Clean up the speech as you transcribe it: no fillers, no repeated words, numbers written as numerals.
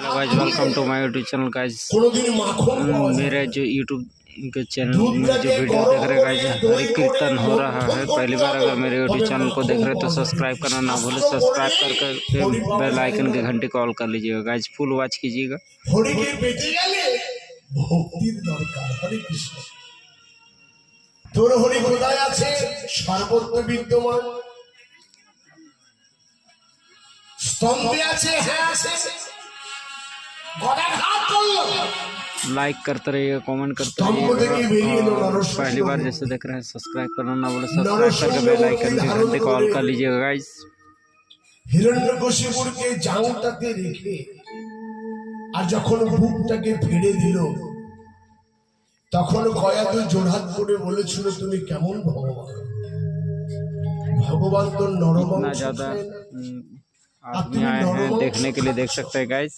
Hello guys, welcome to my YouTube channel guys. मेरे जो YouTube के चैनल में जो वीडियो देख रहे गाइस, हरि कीर्तन हो रहा है। पहली बार अगर मेरे यूट्यूब चैनल को देख रहे तो सब्सक्राइब करना ना भूले। सब्सक्राइब करके बेल आइकन की घंटी कॉल कर लीजिएगा गाइस, फुल वॉच कीजिएगा। তোর হরি কোথায় আছে? সর্বত্র বিদ্যমান। স্তম্ভে আছে, হ্যাঁ আছে। গদাঘাত করলো। लाइक करते रहिए, कमेंट करते रहिए। पहली बार जैसे देख रहे हैं सब्सक्राइब करना ना बोले, सब्सक्राइब करके बेल आइकन की घंटी कॉल कर लीजिएगा गाइस। হিরণ্যকশিপুরকে জাউটাতে রেখে আর যখন বুকটাকে ফেড়ে দিল, তখন কয়া তো জোড়হাত করে বলেছিল, তুমি কেমন ভগবান? भगवान तो नरम इतना ज़्यादा आदमी आए हैं देखने के लिए, देख सकते हैं गाइस।